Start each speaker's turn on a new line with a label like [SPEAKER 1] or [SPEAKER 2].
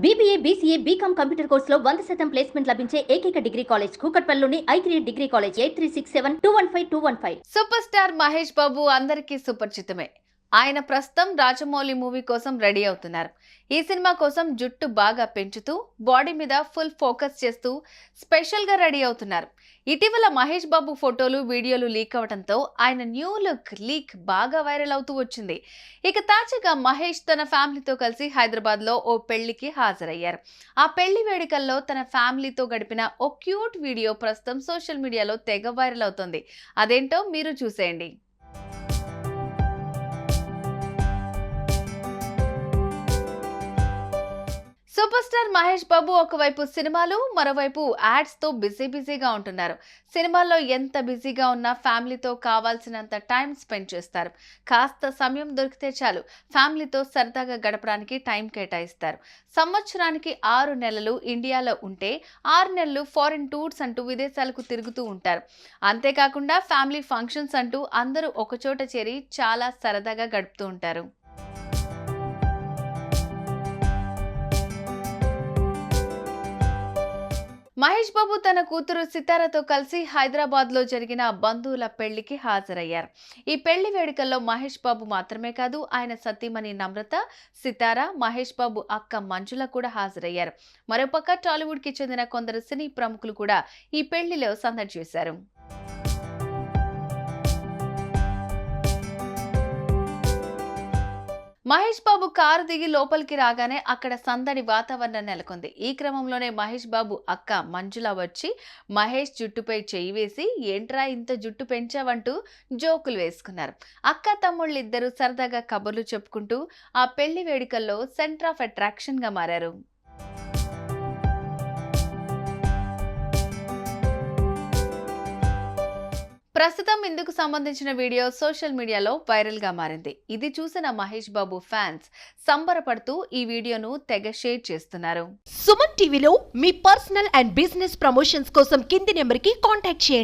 [SPEAKER 1] BBA, BCA, BCom computer కోర్సులో 100% placement లభించే ఏకైక డిగ్రీ కాలేజ్ కూకట్పల్లిలోని I3 degree college 8367215215.
[SPEAKER 2] Super star Mahesh Babu అందరికీ సుపరిచితమే. ఆయన ప్రస్తుతం రాజమౌళి మూవీ కోసం రెడీ అవుతున్నారు. ఈ సినిమా కోసం జుట్టు బాగా పెంచుతూ బాడీ మీద ఫుల్ ఫోకస్ చేస్తూ స్పెషల్ గా రెడీ అవుతున్నారు. ఇటీవల మహేష్ బాబు ఫోటోలు వీడియోలు లీక్ అవడంతో ఆయన న్యూ లుక్ లీక్ బాగా వైరల్ అవుతూ వచ్చింది. ఇక తాజాగా మహేష్ తన ఫ్యామిలీతో కలిసి హైదరాబాద్ లో ఓ పెళ్లికి హాజరయ్యారు. ఆ పెళ్లి వేడుకల్లో తన ఫ్యామిలీతో గడిపిన ఓ క్యూట్ వీడియో ప్రస్తుతం సోషల్ మీడియాలో తెగ వైరల్ అవుతుంది. అదేంటో మీరు చూసేయండి. సూపర్ స్టార్ మహేష్ బాబు ఒకవైపు సినిమాలు, మరోవైపు యాడ్స్ తో బిజీగా ఉంటున్నారు. సినిమాల్లో ఎంత బిజీగా ఉన్నా ఫ్యామిలీతో కావాల్సినంత టైం స్పెండ్ చేస్తారు. కాస్త సమయం దొరికితే చాలు ఫ్యామిలీతో సరదాగా గడపడానికి టైం కేటాయిస్తారు. సంవత్సరానికి 6 నెలలు ఇండియాలో ఉంటే 6 నెలలు ఫారిన్ టూర్స్ అంటూ విదేశాలకు తిరుగుతూ ఉంటారు. అంతేకాకుండా ఫ్యామిలీ ఫంక్షన్స్ అంటూ అందరూ ఒకచోట చేరి చాలా సరదాగా గడుపుతూ ఉంటారు. మహేష్ బాబు తన కూతురు సితారతో కలిసి హైదరాబాద్ లో జరిగిన బంధువుల పెళ్లికి హాజరయ్యారు. ఈ పెళ్లి వేడుకల్లో మహేష్ బాబు మాత్రమే కాదు, ఆయన సతీమణి నమ్రత, సితార, మహేష్ బాబు అక్క మంజుల కూడా హాజరయ్యారు. మరోపక్క టాలీవుడ్ కి చెందిన కొందరు సినీ ప్రముఖులు కూడా ఈ పెళ్లిలో సందడి చేశారు. మహేష్ బాబు కారు దిగి లోపలికి రాగానే అక్కడ సందడి వాతావరణం నెలకొంది. ఈ క్రమంలోనే మహేష్ బాబు అక్క మంజుల వచ్చి మహేష్ జుట్టుపై చేయి వేసి ఏంట్రా ఇంత జుట్టు పెంచావంటూ జోకులు వేసుకున్నారు. అక్క తమ్ముళ్ళిద్దరూ సరదాగా కబుర్లు చెప్పుకుంటూ ఆ పెళ్లి వేడుకల్లో సెంటర్ ఆఫ్ అట్రాక్షన్ గా మారారు. ప్రస్తుతం ఇందుకు సంబంధించిన వీడియో సోషల్ మీడియాలో వైరల్ గా మారింది. ఇది చూసిన మహేష్ బాబు ఫ్యాన్స్ సంబరపడుతూ ఈ వీడియోను తెగ షేర్ చేస్తున్నారు.
[SPEAKER 3] సుమన్ టీవీలో మీ పర్సనల్ అండ్ బిజినెస్ ప్రమోషన్స్ కోసం కింది నెంబర్కి కాంటాక్ట్ చేయండి.